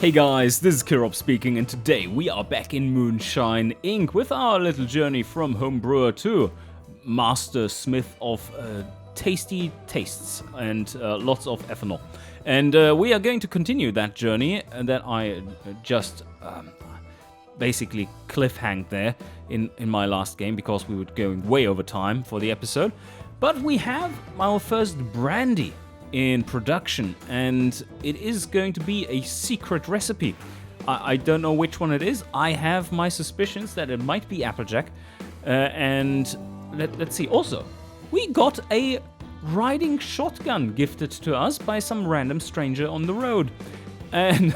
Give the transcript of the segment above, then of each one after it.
Hey guys, this is Kirop speaking, and today we are back in Moonshine Inc. with our little journey from home brewer to master smith of tasty tastes and lots of ethanol. And we are going to continue that journey that I just basically cliffhanged there in my last game because we were going way over time for the episode. But we have our first brandy in production, and it is going to be a secret recipe. I don't know which one it is. I have my suspicions that it might be applejack. And let's see. Also, we got a riding shotgun gifted to us by some random stranger on the road. And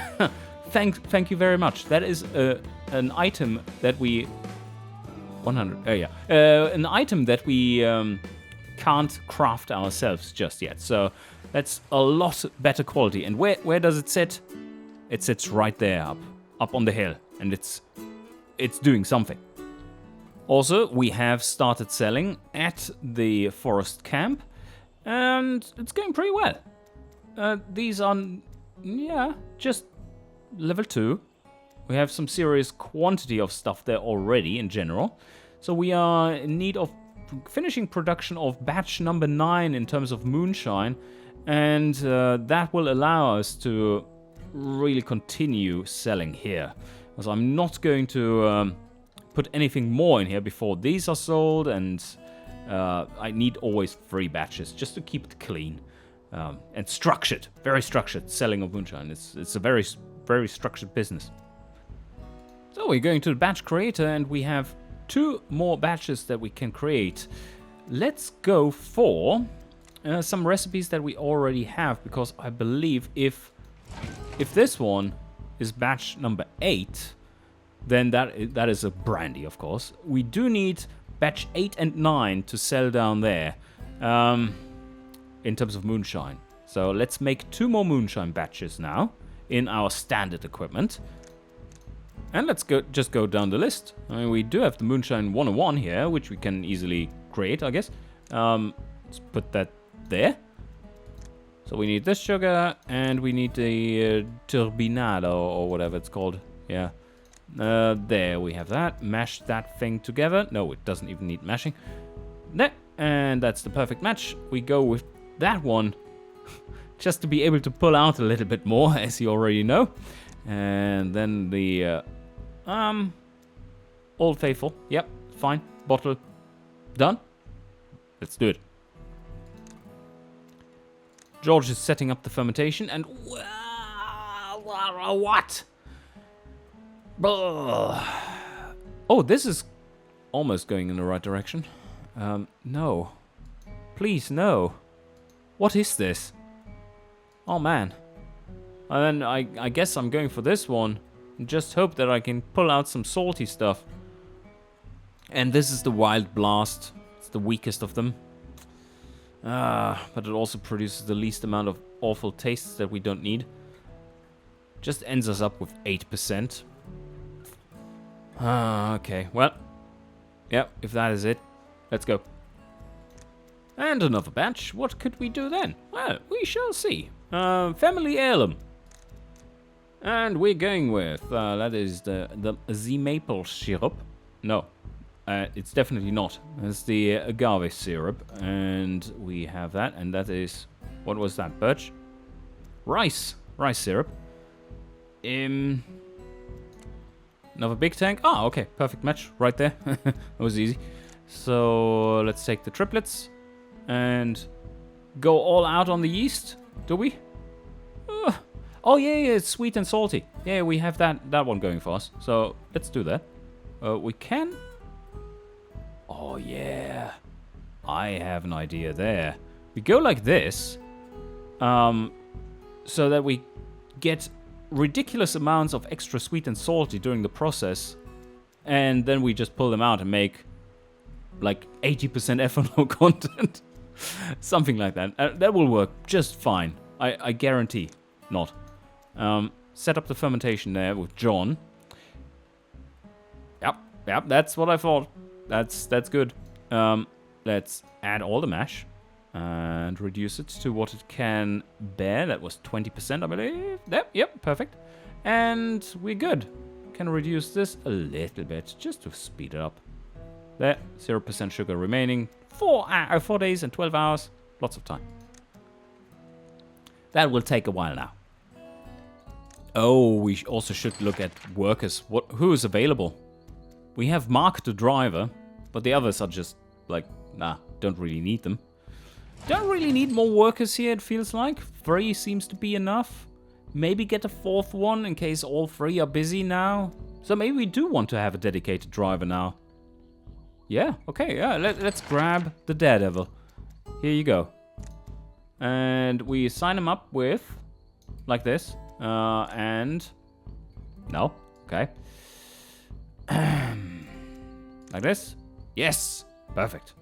thank you very much. That is an item that we... 100. Oh yeah. An item that we can't craft ourselves just yet. So that's a lot better quality. And where does it sit? It sits right there, up on the hill, and it's doing something. Also, we have started selling at the forest camp, and it's going pretty well. These are, just level 2. We have some serious quantity of stuff there already in general. So we are in need of finishing production of batch number 9 in terms of moonshine. And that will allow us to really continue selling here. Because I'm not going to put anything more in here before these are sold. And I need always 3 batches just to keep it clean. And structured, very structured selling of moonshine. It's a very, very structured business. So we're going to the batch creator and we have 2 more batches that we can create. Let's go for... some recipes that we already have, because I believe if this one is batch number 8, then that is a brandy, of course. We do need batch 8 and 9 to sell down there in terms of moonshine. So let's make 2 more moonshine batches now in our standard equipment. And let's just go down the list. I mean, we do have the Moonshine 101 here, which we can easily create, I guess. Let's put that there. So we need this sugar, and we need the turbinado, or whatever it's called. Yeah. There we have that. Mash that thing together. No, it doesn't even need mashing. There. And that's the perfect match. We go with that one, just to be able to pull out a little bit more, as you already know. And then the Old Faithful. Yep, fine. Bottle. Done. Let's do it. George is setting up the fermentation, and what? Oh, this is almost going in the right direction. No. Please, no. What is this? Oh, man. And then I guess I'm going for this one. Just hope that I can pull out some salty stuff. And this is the Wild Blast. It's the weakest of them. But it also produces the least amount of awful tastes that we don't need. Just ends us up with 8%. Okay, well. Yep, if that is it, let's go. And another batch. What could we do then? Well, we shall see. Family heirloom. And we're going with, that is the Z-maple syrup. No. It's definitely not. It's the agave syrup, and we have that, and that is, what was that, birch? Rice syrup. Another big tank. Ah, okay, perfect match right there. That was easy. So let's take the triplets and go all out on the yeast. Do we? Oh yeah, it's sweet and salty. Yeah, we have that one going for us. So let's do that. We can. Oh yeah, I have an idea there. We go like this, so that we get ridiculous amounts of extra sweet and salty during the process, and then we just pull them out and make like 80% ethanol content. Something like that. That will work just fine. I guarantee not. Set up the fermentation there with John. Yep, that's what I thought. That's good. Let's add all the mash and reduce it to what it can bear. That was 20%, I believe. Yep, perfect. And we're good. Can reduce this a little bit just to speed it up. There, 0% sugar remaining. 4 days and 12 hours. Lots of time. That will take a while now. Oh, we also should look at workers. Who is available? We have Mark the driver, but the others are just like, nah, don't really need them. Don't really need more workers here, it feels like. 3 seems to be enough. Maybe get a 4th one in case all 3 are busy now. So maybe we do want to have a dedicated driver now. Yeah, okay, yeah, let's grab the Daredevil. Here you go. And we sign him up with, like this. And, no, okay. Like this. Yes, perfect.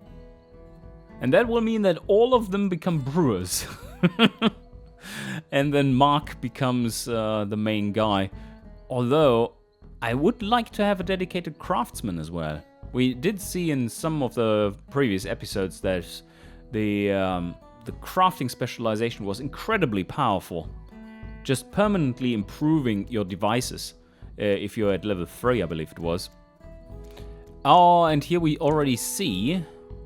And that will mean that all of them become brewers. And then Mark becomes the main guy. Although, I would like to have a dedicated craftsman as well. We did see in some of the previous episodes that the crafting specialization was incredibly powerful. Just permanently improving your devices. If you're at level 3, I believe it was. Oh, and here we already see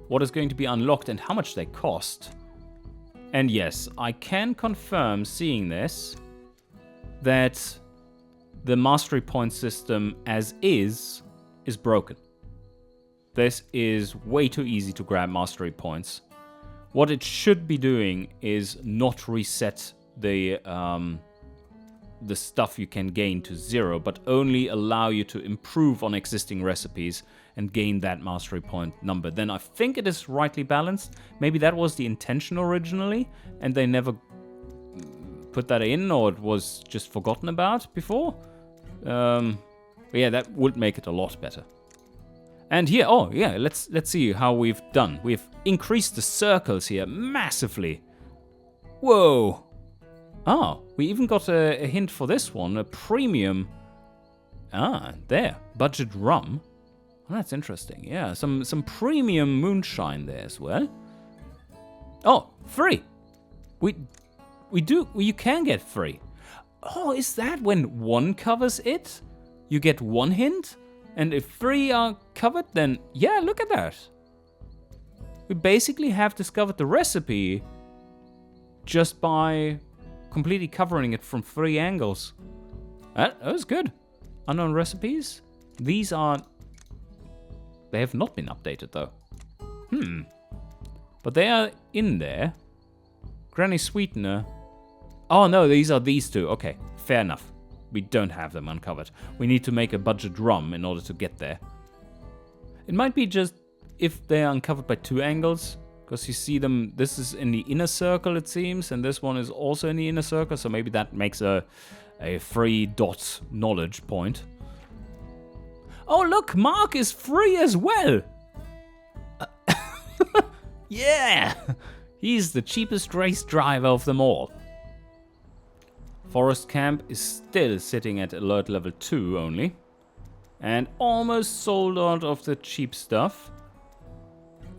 what is going to be unlocked and how much they cost. And yes, I can confirm, seeing this, that the mastery point system as is broken. This is way too easy to grab mastery points. What it should be doing is not reset the stuff you can gain to 0, but only allow you to improve on existing recipes and gain that mastery point number. Then I think it is rightly balanced. Maybe that was the intention originally, and they never put that in, or it was just forgotten about before. But yeah, that would make it a lot better. And here, oh yeah, let's see how we've done. We've increased the circles here massively. Whoa. Oh, we even got a hint for this one, a premium. Ah, there, budget rum. Oh, that's interesting. Yeah, some premium moonshine there as well. Oh, free. You can get free. Oh, is that when 1 covers it? You get 1 hint? And if 3 are covered, then yeah, look at that. We basically have discovered the recipe just by completely covering it from 3 angles. That was good. Unknown recipes. These are... They have not been updated though. But they are in there. Granny Sweetener. Oh no, these are these 2. Okay, fair enough. We don't have them uncovered. We need to make a budget rum in order to get there. It might be just if they're uncovered by 2 angles. Because you see them, this is in the inner circle it seems, and this one is also in the inner circle, so maybe that makes a 3-dot knowledge point. Oh look, Mark is free as well! Yeah! He's the cheapest race driver of them all. Forest Camp is still sitting at alert level 2 only. And almost sold out of the cheap stuff.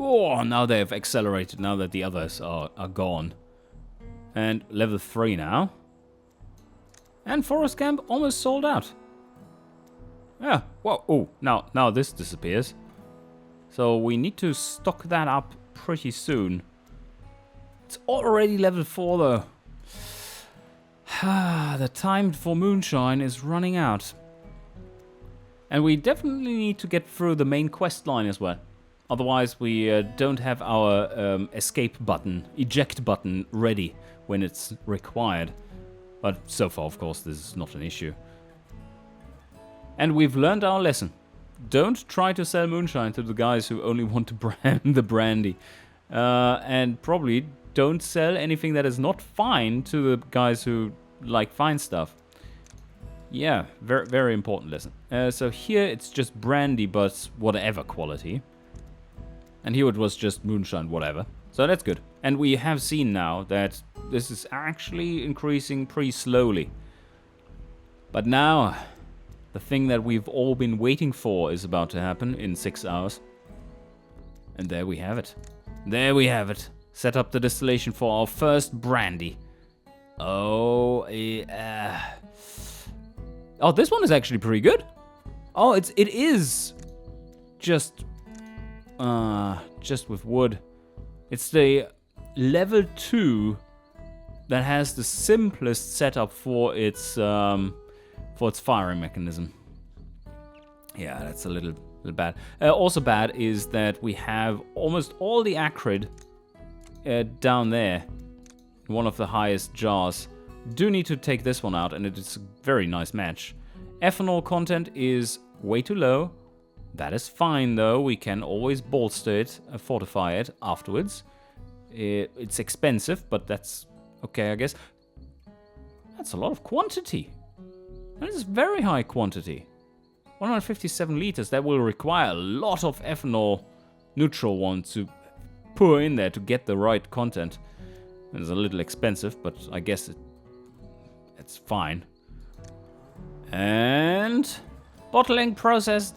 Oh, now they have accelerated now that the others are gone. And level 3 now. And Forest Camp almost sold out. Yeah, whoa, oh, now this disappears. So we need to stock that up pretty soon. It's already level 4 though. The time for Moonshine is running out. And we definitely need to get through the main quest line as well. Otherwise we don't have our escape button, eject button ready when it's required. But so far, of course, this is not an issue. And we've learned our lesson. Don't try to sell moonshine to the guys who only want to brand the brandy. And probably don't sell anything that is not fine to the guys who like fine stuff. Yeah, very, very important lesson. So here it's just brandy, but whatever quality. And here it was just moonshine, whatever. So that's good. And we have seen now that this is actually increasing pretty slowly. But now, the thing that we've all been waiting for is about to happen in 6 hours. And there we have it. There we have it. Set up the distillation for our first brandy. Oh, Oh, this one is actually pretty good. Oh, it is just with wood. It's the level 2 that has the simplest setup for its firing mechanism. Yeah, that's a little bad. Also bad is that we have almost all the acrid down there. One of the highest jars. Do need to take this one out, and it is a very nice match. Ethanol content is way too low. That is fine, though. We can always bolster it, fortify it afterwards. It's expensive, but that's okay, I guess. That's a lot of quantity. That is very high quantity. 157 liters. That will require a lot of ethanol neutral one to pour in there to get the right content. It's a little expensive, but I guess it's fine. And bottling process.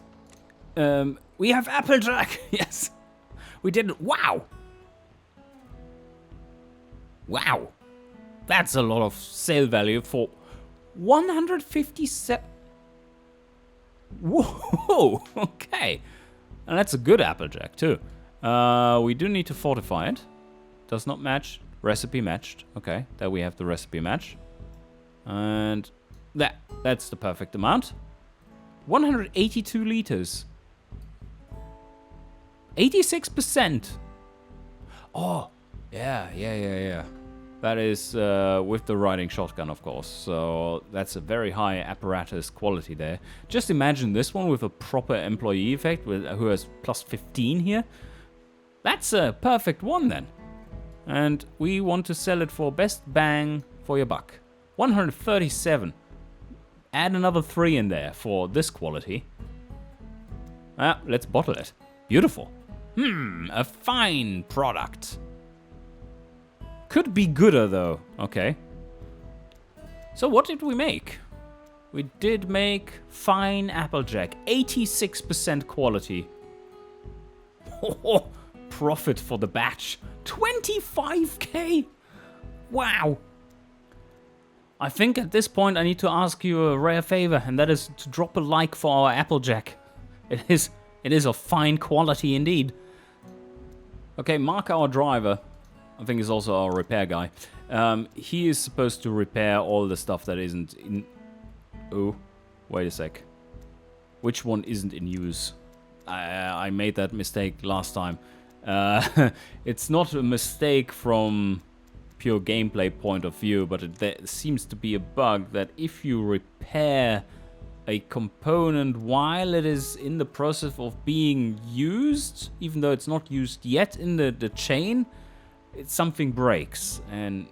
We have applejack. Yes, we did it. Wow. Wow. That's a lot of sale value for 157. Whoa. Okay. And that's a good applejack too. We do need to fortify it. Does not match. Recipe matched. Okay, there we have the recipe match. And that's the perfect amount. 182 liters. 86%. Oh, yeah. That is with the riding shotgun, of course. So that's a very high apparatus quality there. Just imagine this one with a proper employee effect who has plus 15 here. That's a perfect one then. And we want to sell it for best bang for your buck. 137. Add another 3 in there for this quality. Let's bottle it. Beautiful. A fine product. Could be gooder though. Okay. So what did we make? We did make fine applejack. 86% quality. Profit for the batch. 25k. Wow. I think at this point I need to ask you a rare favor, and that is to drop a like for our applejack. It is of fine quality indeed. Okay, Mark, our driver, I think he's also our repair guy. He is supposed to repair all the stuff that isn't in... Oh, wait a sec. Which one isn't in use? I made that mistake last time. It's not a mistake from pure gameplay point of view, but there seems to be a bug that if you repair a component while it is in the process of being used, even though it's not used yet in the chain, something breaks, and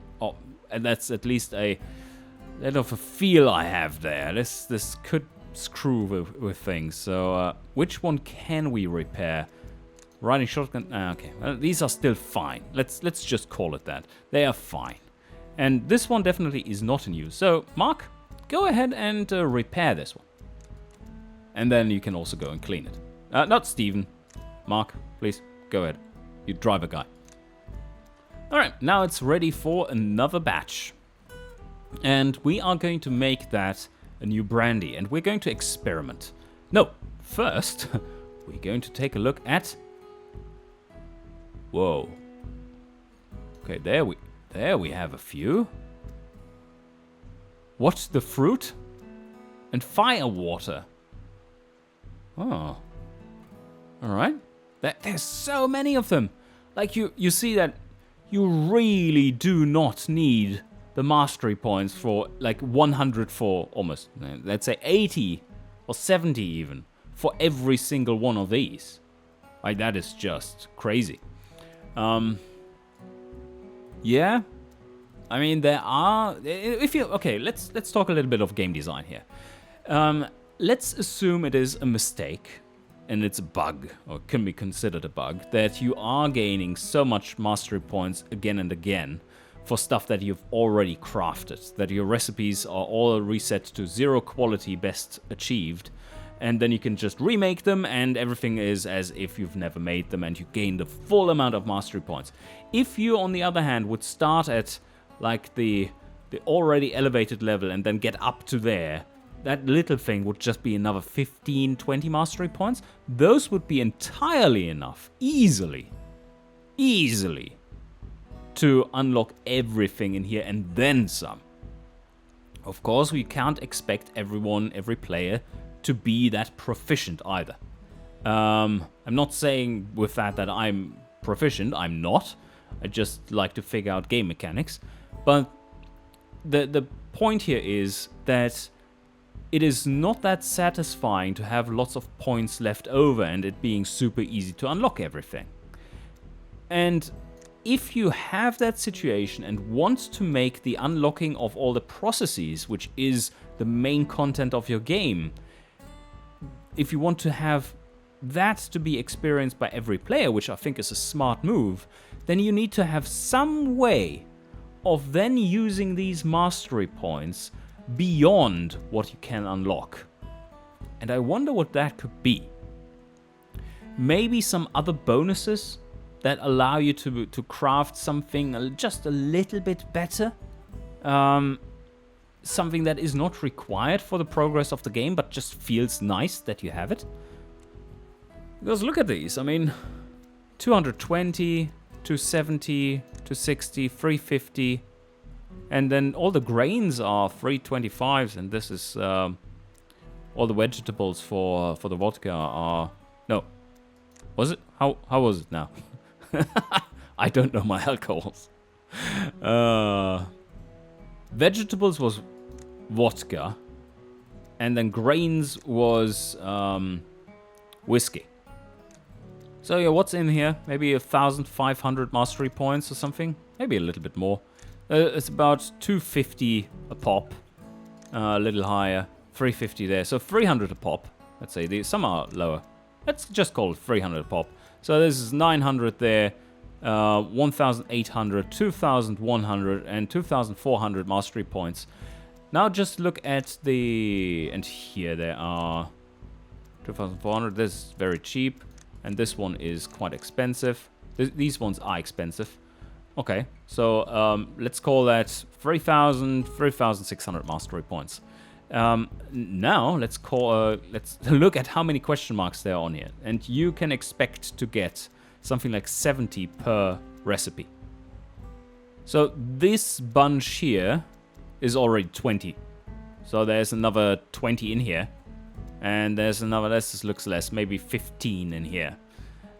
that's at least a bit of a feel I have there. This could screw with things. So which one can we repair? Riding shotgun. Okay, well, these are still fine. Let's just call it that. They are fine, and this one definitely is not in use. So Mark, go ahead and repair this one, and then you can also go and clean it. Not Steven. Mark, please go ahead. You driver guy. All right, now it's ready for another batch, and we are going to make that a new brandy, and we're going to experiment. No, first we're going to take a look at. Whoa. Okay, there we have a few. What's the fruit? And fire water. Oh. Alright. There's so many of them. Like you see that you really do not need the mastery points for like 100 for almost, let's say 80 or 70 even, for every single one of these. Like, that is just crazy. Yeah, I mean, there are, okay, let's talk a little bit of game design here. Let's assume it is a mistake, and it's a bug, or can be considered a bug, that you are gaining so much mastery points again and again for stuff that you've already crafted, that your recipes are all reset to 0 quality best achieved, and then you can just remake them and everything is as if you've never made them and you gain the full amount of mastery points. If you, on the other hand, would start at like the already elevated level and then get up to there, that little thing would just be another 15, 20 mastery points. Those would be entirely enough, easily, to unlock everything in here and then some. Of course, we can't expect every player, to be that proficient either. I'm not saying with that I'm proficient. I'm not. I just like to figure out game mechanics. But the point here is that it is not that satisfying to have lots of points left over and it being super easy to unlock everything. And if you have that situation and want to make the unlocking of all the processes, which is the main content of your game, if you want to have that to be experienced by every player, which I think is a smart move, then you need to have some way of then using these mastery points beyond what you can unlock. And I wonder what that could be. Maybe some other bonuses that allow you to craft something just a little bit better. Something that is not required for the progress of the game, but just feels nice that you have it. Because look at these, I mean, 220, 270, 260, 350, and then all the grains are 325s, and this is, all the vegetables for the vodka are, no, was it? How was it now? I don't know my alcohols. Vegetables was vodka, and then grains was whiskey. So yeah, what's in here? Maybe 1,500 mastery points or something? Maybe a little bit more. It's about 250 a pop, a little higher, 350 there. So 300 a pop. Let's say some are lower. Let's just call it 300 a pop. So this is 900 there. 1,800, 2,100, and 2,400 mastery points. Now just look at and here there are 2,400. This is very cheap, and this one is quite expensive. These ones are expensive. Okay, so let's call that 3,000, 3,600 mastery points. Now let's look at how many question marks there are on here, and you can expect to get something like 70 per recipe. So this bunch here is already 20. So there's another 20 in here. And there's another, this looks less, maybe 15 in here.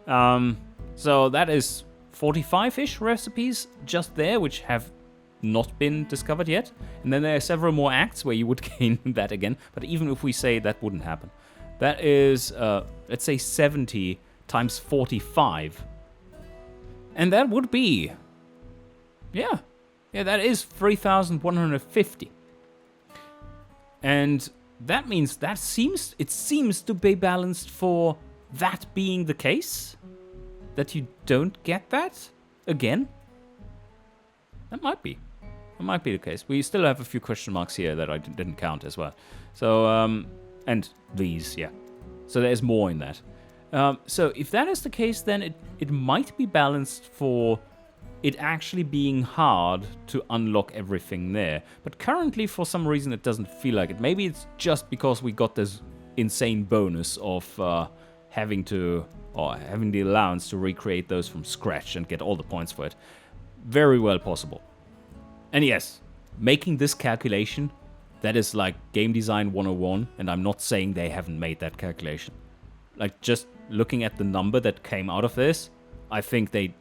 So that is 45-ish recipes just there, which have not been discovered yet. And then there are several more acts where you would gain that again. But even if we say that wouldn't happen, that is, let's say 70 times 45. And that would be, yeah, that is 3,150. And that means it seems to be balanced for that being the case. That you don't get that again. That might be the case. We still have a few question marks here that I didn't count as well. So, and these, yeah. So there's more in that. So if that is the case, then it might be balanced for it actually being hard to unlock everything there. But currently, for some reason, it doesn't feel like it. Maybe it's just because we got this insane bonus of having the allowance to recreate those from scratch and get all the points for it. Very well possible. And yes, making this calculation, that is like game design 101, and I'm not saying they haven't made that calculation. Like, just looking at the number that came out of this, I think they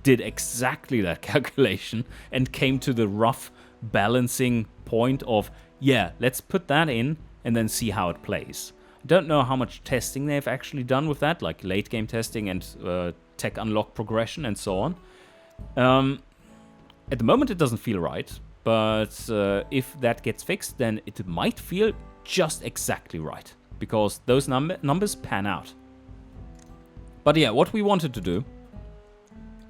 did exactly that calculation and came to the rough balancing point of, yeah, let's put that in and then see how it plays. I don't know how much testing they've actually done with that, like late game testing and tech unlock progression and so on. At the moment, it doesn't feel right, but if that gets fixed, then it might feel just exactly right, because those numbers pan out. But yeah, what we wanted to do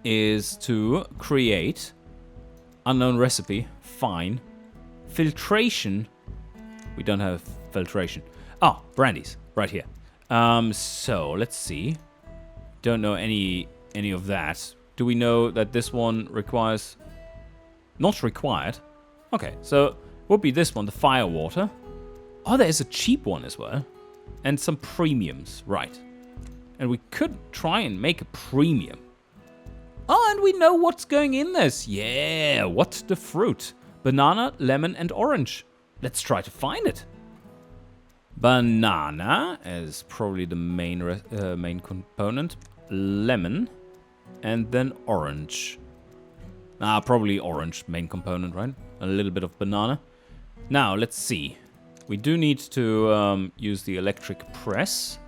is to create unknown recipe, fine. Filtration, we don't have filtration. Ah, brandies, right here. So let's see. Don't know any of that. Do we know that this one requires? Not required. Okay, so would be this one, the fire water. Oh, there's a cheap one as well. And some premiums, right. And we could try and make a premium. Oh, and we know what's going in this. Yeah, what's the fruit? Banana, lemon, and orange. Let's try to find it. Banana is probably the main component. Lemon, and then orange. Probably orange, main component, right? A little bit of banana. Now, let's see. We do need to use the electric press.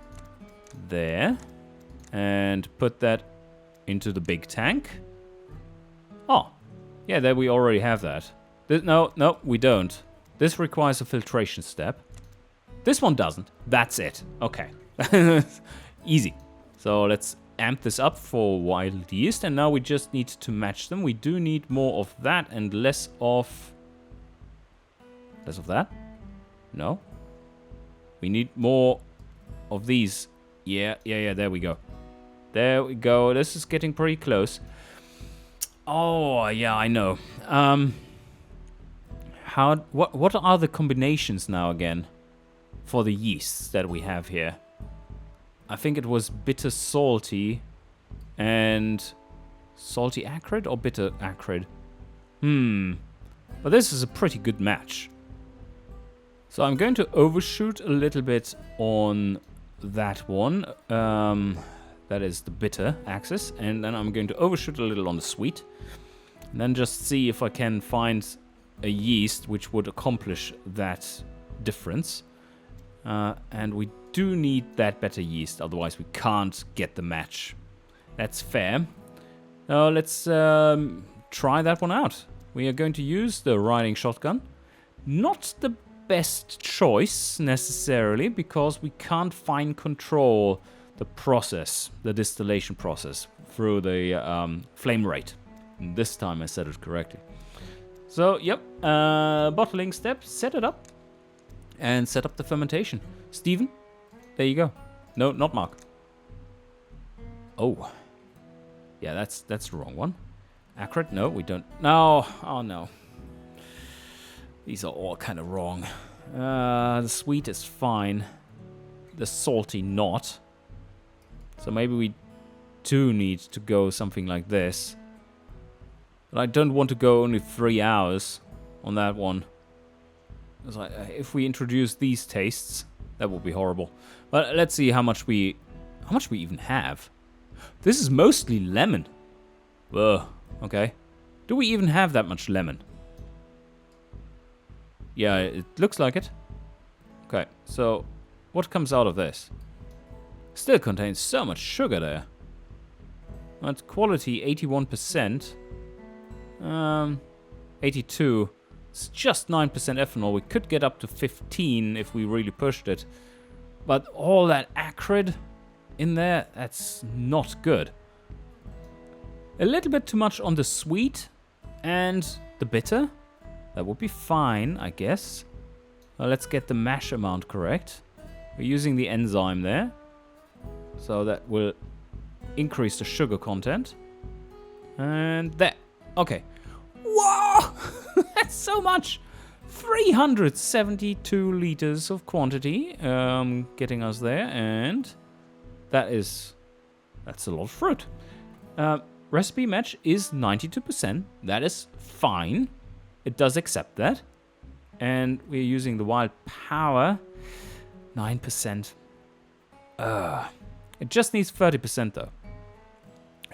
There. And put that into the big tank. Oh, yeah, there we already have that. No, we don't. This requires a filtration step. This one doesn't. That's it. Okay. Easy. So let's amp this up for wild yeast, and now we just need to match them. We do need more of that and less of... Less of that? No. We need more of these. Yeah, there we go. There we go. This is getting pretty close. Oh, yeah, I know. What are the combinations now again for the yeasts that we have here? I think it was bitter salty and salty acrid or bitter acrid. But this is a pretty good match. So I'm going to overshoot a little bit on that one. That is the bitter axis. And then I'm going to overshoot a little on the sweet. And then just see if I can find a yeast which would accomplish that difference. And we do need that better yeast, otherwise we can't get the match. That's fair. Now let's try that one out. We are going to use the riding shotgun. Not the best choice necessarily, because we can't fine control the process, the distillation process, through the flame rate. And this time I said it correctly. So, yep, bottling step, set it up, and set up the fermentation. Steven, there you go. No, not Mark. Oh. Yeah, that's the wrong one. Acrid? No, we don't. No. Oh, no. These are all kind of wrong. The sweet is fine. The salty not. So maybe we do need to go something like this. But I don't want to go only 3 hours on that one. Like, if we introduce these tastes, that would be horrible. But let's see how much we even have. This is mostly lemon. Whoa, okay. Do we even have that much lemon? Yeah, it looks like it. Okay, so what comes out of this? Still contains so much sugar there. At quality 81%. 82. It's just 9% ethanol. We could get up to 15 if we really pushed it. But all that acrid in there, that's not good. A little bit too much on the sweet and the bitter. That would be fine, I guess. Well, let's get the mash amount correct. We're using the enzyme there. So that will increase the sugar content. And there. Okay. Whoa! That's so much! 372 liters of quantity getting us there. And that's a lot of fruit. Recipe match is 92%. That is fine. It does accept that. And we're using the wild power. 9%. It just needs 30% though.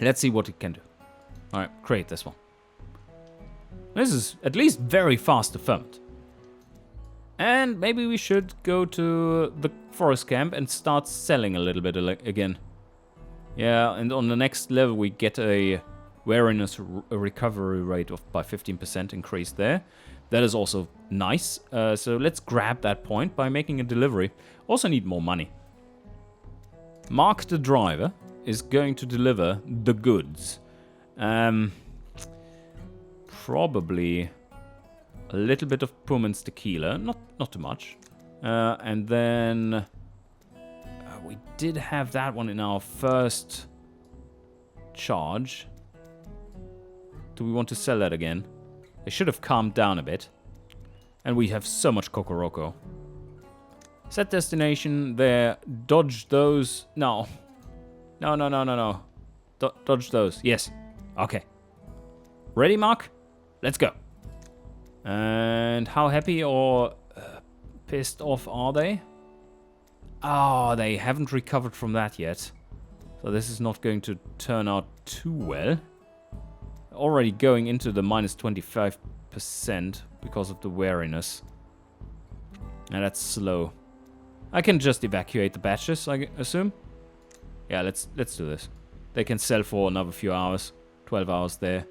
Let's see what it can do. Alright, create this one. This is at least very fast to ferment. And maybe we should go to the forest camp and start selling a little bit again. Yeah, and on the next level we get a wariness recovery rate of by 15% increase there. That is also nice. So let's grab that point by making a delivery. Also need more money. Mark the driver is going to deliver the goods. Probably a little bit of Pullman's tequila, not too much. And then we did have that one in our first charge. Do we want to sell that again? They should have calmed down a bit. And we have so much Cocoroco. Set destination there. Dodge those. No. No. Dodge those. Yes. Okay. Ready, Mark? Let's go. And how happy or pissed off are they? Oh, they haven't recovered from that yet. So this is not going to turn out too well. Already going into the minus 25% because of the wariness. And that's slow. I can just evacuate the batches, I assume. Yeah, let's do this. They can sell for another few hours. 12 hours there.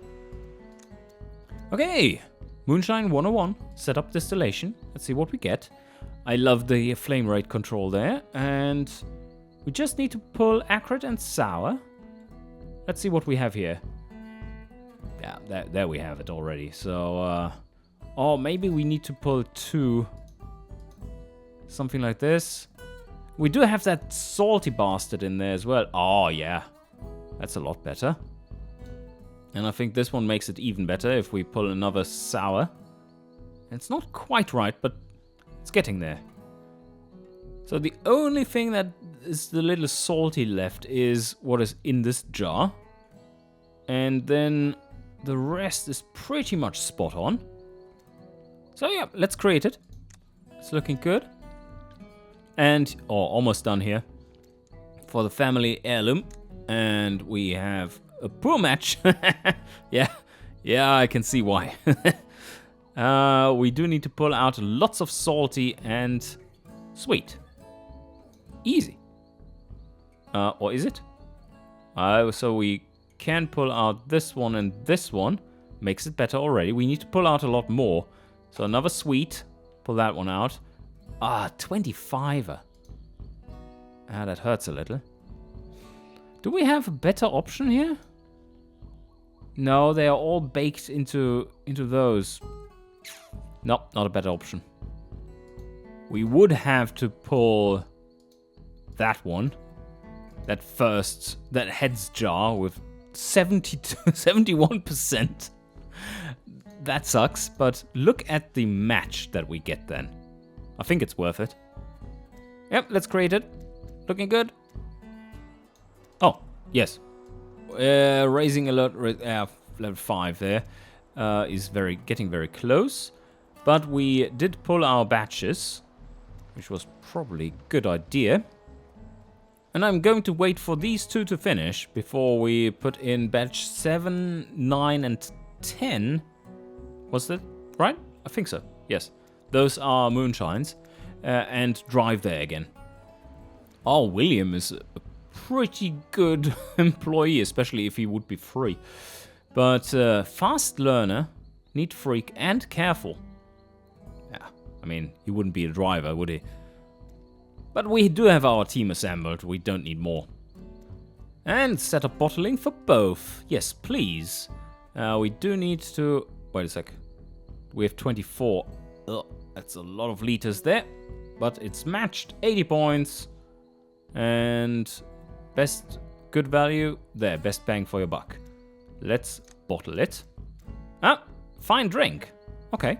Okay. Moonshine 101. Set up distillation. Let's see what we get. I love the flame rate control there. And we just need to pull acrid and sour. Let's see what we have here. Yeah, there we have it already. So, oh, maybe we need to pull 2. Something like this. We do have that salty bastard in there as well. Oh, yeah. That's a lot better. And I think this one makes it even better if we pull another sour. It's not quite right, but it's getting there. So the only thing that is a little salty left is what is in this jar. And then the rest is pretty much spot on. So yeah, let's create it. It's looking good. And, almost done here. For the family heirloom. And we have a poor match. Yeah, I can see why. We do need to pull out lots of salty and sweet. Easy. Or is it? So we can pull out this one and this one. Makes it better already. We need to pull out a lot more. So another sweet. Pull that one out. 25er. That hurts a little. Do we have a better option here? No, they are all baked into those. Nope, not a better option. We would have to pull that one. That heads jar with 71%. That sucks, but look at the match that we get then. I think it's worth it. Yep, let's create it. Looking good. Oh, yes. Raising alert, level 5 there is getting very close. But we did pull our batches, which was probably a good idea. And I'm going to wait for these 2 to finish before we put in batch 7, 9, and 10. Was that right? I think so, yes. Those are moonshines. And drive there again. Oh, William is a pretty good employee, especially if he would be free. But fast learner, neat freak, and careful. Yeah, I mean, he wouldn't be a driver, would he? But we do have our team assembled. We don't need more. And set up bottling for both. Yes, please. We do need to... Wait a sec. We have 24. Ugh, that's a lot of liters there. But it's matched. 80 points. And best good value. There, best bang for your buck. Let's bottle it. Fine drink. Okay.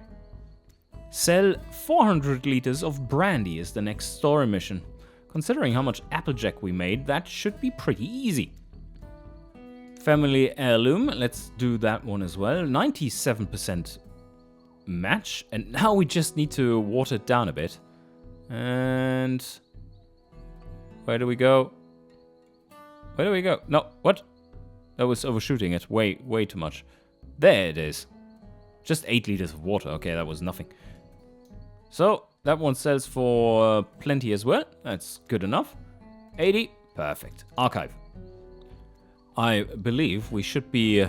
Sell 400 liters of brandy is the next story mission. Considering how much applejack we made, that should be pretty easy. Family heirloom, let's do that one as well. 97% match. And now we just need to water it down a bit. And... where do we go? Where do we go? No, what? That was overshooting it way too much. There it is. Just 8 liters of water. Okay, that was nothing. So, that one sells for plenty as well. That's good enough. 80. Perfect. Archive. I believe we should be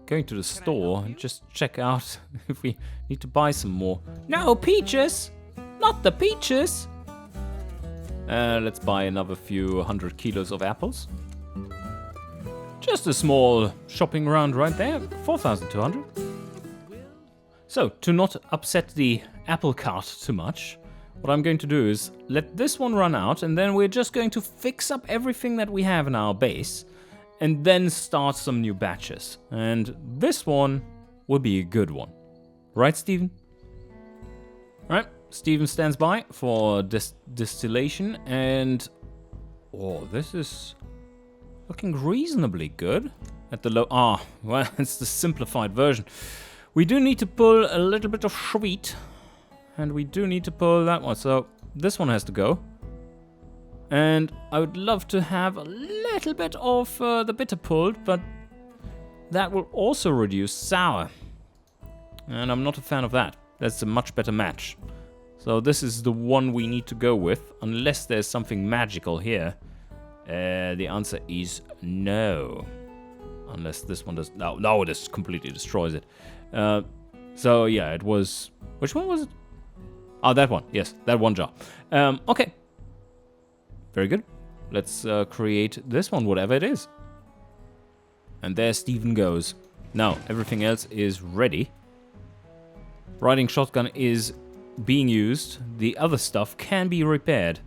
going to the store and just check out if we need to buy some more. No, peaches! Not the peaches! Let's buy another few 100 kilos of apples. Just a small shopping round right there. 4,200. So, to not upset the apple cart too much, what I'm going to do is let this one run out, and then we're just going to fix up everything that we have in our base, and then start some new batches. And this one will be a good one. Right, Steven? Right, Steven stands by for distillation, and this is looking reasonably good at the low. Well, it's the simplified version. We do need to pull a little bit of sweet, and we do need to pull that one. So this one has to go. And I would love to have a little bit of the bitter pulled, but that will also reduce sour. And I'm not a fan of that. That's a much better match. So this is the one we need to go with, unless there's something magical here. The answer is no. Unless this one does... No, this completely destroys it. So yeah, it was... Which one was it? Oh, that one. Yes, that one jar. Okay. Very good. Let's create this one, whatever it is. And there Steven goes. Now, everything else is ready. Riding shotgun is being used. The other stuff can be repaired.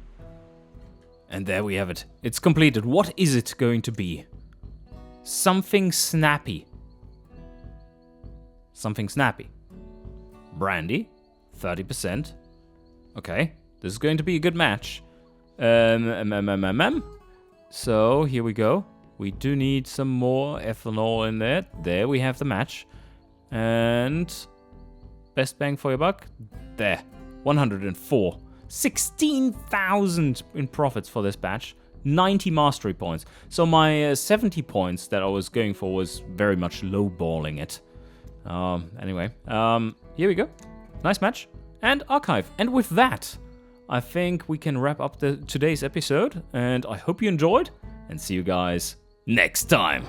And there we have it. It's completed. What is it going to be? Something snappy. Something snappy. Brandy, 30%. Okay, this is going to be a good match. So, here we go. We do need some more ethanol in there. There we have the match. And best bang for your buck? There, 104. 16,000 in profits for this batch. 90 mastery points. So my 70 points that I was going for was very much lowballing it. Anyway, here we go. Nice match. And archive. And with that, I think we can wrap up today's episode. And I hope you enjoyed. And see you guys next time.